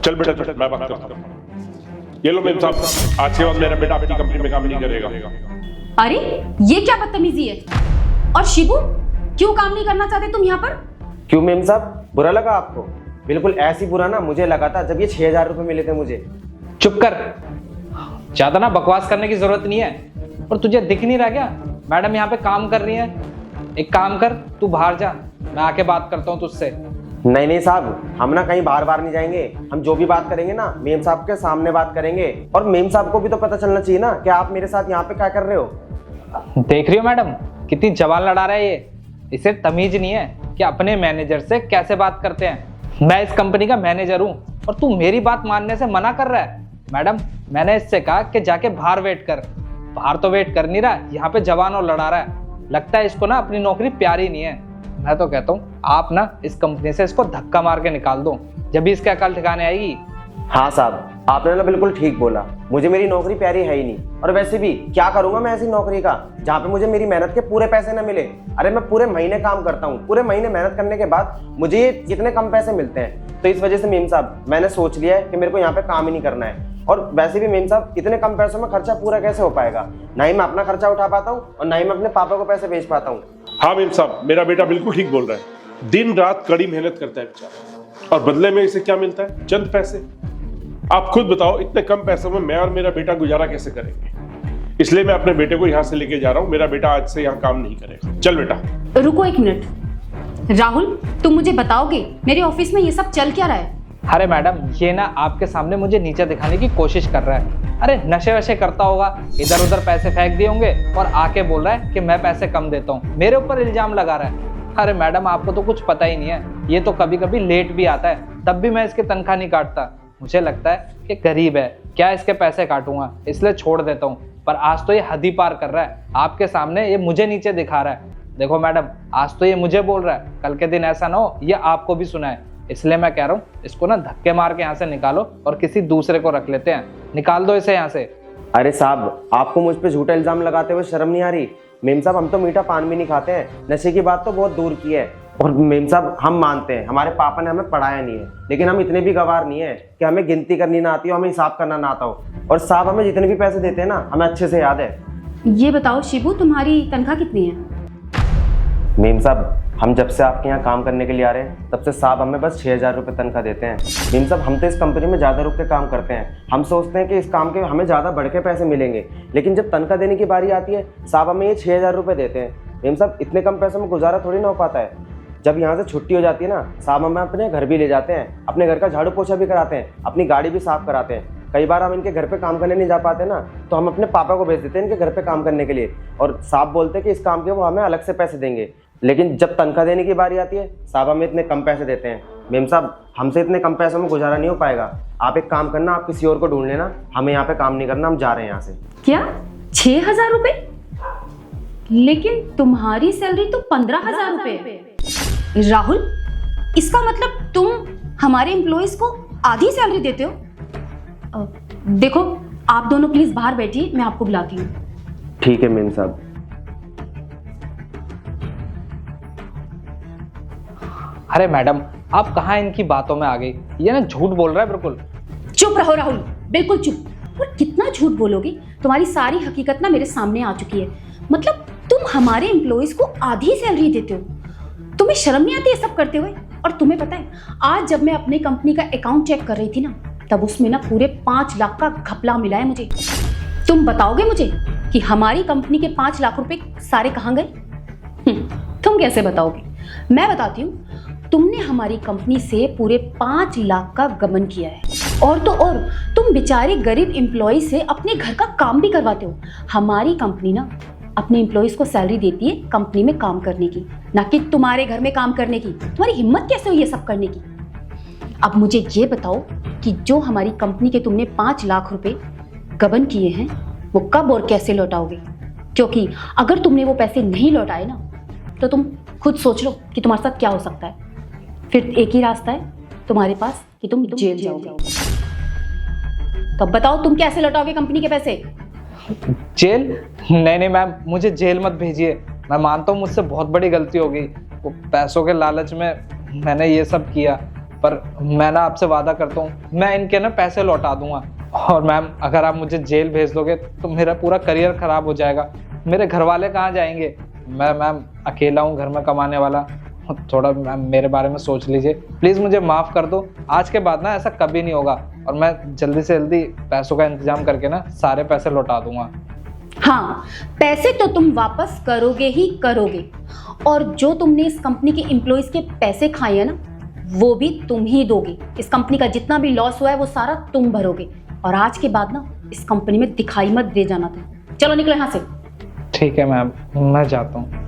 चल बेटा चल, मैं बात करता हूँ। ये लो मेम साहब, आज के बाद मेरा बेटा आपकी कंपनी में काम नहीं करेगा। अरे ये क्या बदतमीजी है? और शिबू, क्यों काम नहीं करना चाहते तुम यहाँ पर? क्यों मेम साहब, बुरा लगा आपको? बिल्कुल ऐसी बुरा ना मुझे लगा था जब ये 6,000 रुपए मिले थे मुझे। चुप कर, ज्यादा ना बकवास करने की जरूरत नहीं है। और तुझे दिख नहीं रहा क्या मैडम यहाँ पे काम कर रही है? एक काम कर, तू बाहर जा, मैं आके बात करता हूँ तुझसे। नहीं नहीं साहब, हम ना कहीं बाहर बाहर नहीं जाएंगे। हम जो भी बात करेंगे ना मेम साहब के सामने बात करेंगे। और मेम साहब को भी तो पता चलना चाहिए ना कि आप मेरे साथ यहाँ पे क्या कर रहे हो। देख रही हो मैडम कितनी जवान लड़ा रहा है ये। इसे तमीज नहीं है कि अपने मैनेजर से कैसे बात करते हैं। मैं इस कंपनी का मैनेजर हूँ और तू मेरी बात मानने से मना कर रहा है। मैडम मैंने इससे कहा कि जाके बाहर वेट कर। बाहर तो वेट कर नहीं रहा, यहाँ पे जवान और लड़ा रहा है। लगता है इसको ना अपनी नौकरी प्यारी नहीं है। मैं तो कहता हूँ आप ना इस कंपनी से इसको धक्का मार के निकाल दो, जब भी इसके अकल ठिकाने आएगी। हाँ साहब, आपने ना बिल्कुल ठीक बोला। मुझे मेरी नौकरी प्यारी है ही नहीं। और वैसे भी क्या करूंगा मैं ऐसी नौकरी का जहाँ पे मुझे मेरी मेहनत के पूरे पैसे ना मिले। अरे मैं पूरे महीने काम करता हूँ, पूरे महीने मेहनत करने के बाद मुझे ये कितने कम पैसे मिलते हैं। तो इस वजह से मेम साहब मैंने सोच लिया है कि मेरे को यहाँ पे काम ही नहीं करना है। और वैसे भी मेम साहब इतने कम पैसों में खर्चा पूरा कैसे हो पाएगा? ना ही मैं अपना खर्चा उठा पाता हूँ और ना ही मैं अपने पापा को पैसे भेज पाता हूँ। हाँ मेम साहब, मेरा बेटा बिल्कुल ठीक बोल रहा है। दिन रात कड़ी मेहनत करता है बेचारा, और बदले में इसे क्या मिलता है? चंद पैसे। आप खुद बताओ, इतने कम पैसों में मैं और मेरा बेटा गुजारा कैसे करेंगे? इसलिए मैं अपने बेटे को यहाँ से लेके जा रहा हूँ। मेरा बेटा आज से यहाँ काम नहीं करेगा। चल बेटा। रुको एक मिनट। राहुल, तुम मुझे बताओगे मेरे ऑफिस में ये सब चल क्या रहा है? अरे मैडम ये ना आपके सामने मुझे नीचे दिखाने की कोशिश कर रहा है। अरे नशे वशे करता होगा, इधर उधर पैसे फेंक दिए होंगे और आके बोल रहा है कि मैं पैसे कम देता हूँ। मेरे ऊपर इल्जाम लगा रहा है। अरे मैडम आपको तो कुछ पता ही नहीं है। ये तो कभी कभी लेट भी आता है, तब भी मैं इसकी तनख्वाह नहीं काटता। मुझे लगता है कि गरीब है, क्या इसके पैसे काटूंगा, इसलिए छोड़ देता हूँ। पर आज तो ये हद ही पार कर रहा है। आपके सामने ये मुझे नीचे दिखा रहा है। देखो मैडम, आज तो ये मुझे बोल रहा है, कल के दिन ऐसा ना हो ये आपको भी सुनाए। इसलिए मैं कह रहा हूँ इसको ना धक्के मार के यहाँ से निकालो और किसी दूसरे को रख लेते हैं। निकाल दो इसे यहाँ से। अरे साहब, आपको मुझ पे झूठा इल्जाम लगाते हुए शर्म नहीं आ रही? मेम साहब हम तो मीठा पान भी नहीं खाते हैं, नशे की बात तो बहुत दूर की है। और मेम साहब हम मानते हैं हमारे पापा ने हमें पढ़ाया नहीं है, लेकिन हम इतने भी गवार नहीं है कि हमें गिनती करनी ना आती हो, हमें हिसाब करना ना आता हो। और साहब हमें जितने भी पैसे देते हैं ना हमें अच्छे से याद है। ये बताओ शिबू, तुम्हारी तनख्वाह कितनी है? मेम साहब हम जब से आपके यहाँ काम करने के लिए आ रहे हैं तब से साहब हमें बस 6,000 रुपये तनख्वाह देते हैं। मेम साहब हम तो इस कंपनी में ज़्यादा रुक के काम करते हैं। हम सोचते हैं कि इस काम के हमें ज़्यादा बढ़ के पैसे मिलेंगे, लेकिन जब तनख्वाह देने की बारी आती है साहब हमें ये 6,000 रुपये देते हैं। मेम साहब इतने कम पैसों में गुजारा थोड़ी ना हो पाता है। जब यहाँ से छुट्टी हो जाती है ना साहब हमें अपने घर भी ले जाते हैं, अपने घर का झाड़ू पोछा भी कराते हैं, अपनी गाड़ी भी साफ कराते हैं। कई बार हम इनके घर पे काम करने नहीं जा पाते ना, तो हम अपने पापा को भेज देते हैं इनके घर पे काम करने के लिए। और साहब बोलते हैं कि इस काम के वो हमें अलग से पैसे देंगे, लेकिन जब तनख्वाह देने की बारी आती है साहब हमें इतने कम पैसे देते हैं। मेम साहब हमसे इतने कम पैसों में गुजारा नहीं हो पाएगा। आप एक काम करना, आप किसी और को ढूंढ लेना, हमें यहाँ पे काम नहीं करना, हम जा रहे हैं यहाँ से। क्या 6,000 रुपए? लेकिन तुम्हारी सैलरी तो 15,000 रुपए है। राहुल, इसका मतलब तुम हमारे एम्प्लॉइज को आधी सैलरी देते हो? देखो आप दोनों प्लीज बाहर बैठिए, मैं आपको बुलाती हूँ। ठीक है मेम साहब। अरे मैडम आप कहाँ इनकी बातों में आ गई? ये ना झूठ बोल रहा है बिल्कुल। चुप रहो राहुल, बिल्कुल चुप। और कितना झूठ बोलोगे? तुम्हारी सारी हकीकत ना मेरे सामने आ चुकी है। मतलब तुम हमारे एम्प्लॉइज को आधी सैलरी देते हो? तुम्हें शर्म नहीं आती ये सब करते हुए? और तुम्हें पता है आज जब मैं अपनी कंपनी का अकाउंट चेक कर रही थी ना, तब उसमें ना पूरे 5 लाख का घपला मिला है मुझे। तुम बताओगे मुझे कि हमारी कंपनी के 5 लाख रुपए सारे कहाँ गए? तुम कैसे बताओगे? मैं बताती हूँ। तुमने हमारी कंपनी से पूरे 5 लाख का गबन किया है। और तो और तुम बेचारे गरीब एम्प्लॉय से अपने घर का काम भी करवाते हो। हमारी कंपनी ना अपने एम्प्लॉयज को सैलरी देती है कंपनी में काम करने की, ना कि तुम्हारे घर में काम करने की। तुम्हारी हिम्मत कैसे हुई ये सब करने की? अब मुझे ये बताओ कि जो हमारी कंपनी के तुमने 5 लाख रुपए गबन किए हैं वो कब और कैसे लौटाओगे? क्योंकि अगर तुमने वो पैसे नहीं लौटाए ना तो तुम खुद सोच लो कि तुम्हारे साथ क्या हो सकता है। फिर एक ही रास्ता है तुम्हारे पास कि तुम जेल जाओगे। तो अब बताओ तुम कैसे लौटाओगे कंपनी के पैसे? जेल? नहीं मैम, मुझे जेल मत भेजिए। मैं मानता हूँ मुझसे बहुत बड़ी गलती हो गई। वो पैसों के लालच में मैंने ये सब किया। पर मैं ना आपसे वादा करता हूँ मैं इनके ना पैसे लौटा दूंगा। और मैम अगर आप मुझे जेल भेज दोगे तो मेरा पूरा करियर खराब हो जाएगा, मेरे घर वाले कहाँ जाएंगे? मैं मैम अकेला हूँ घर में कमाने वाला, थोड़ा मैम मेरे बारे में सोच लीजिए प्लीज़, मुझे माफ़ कर दो। आज के बाद ना ऐसा कभी नहीं होगा और मैं जल्दी से जल्दी पैसों का इंतजाम करके ना सारे पैसे लौटा दूंगा। हाँ, पैसे तो तुम वापस करोगे ही करोगे, और जो तुमने इस कंपनी के एम्प्लॉयज के पैसे खाए हैं ना वो भी तुम ही दोगे। इस कंपनी का जितना भी लॉस हुआ है वो सारा तुम भरोगे, और आज के बाद ना इस कंपनी में दिखाई मत दे जाना था। चलो निकलो यहाँ से। ठीक है मैम, मैं जाता हूँ।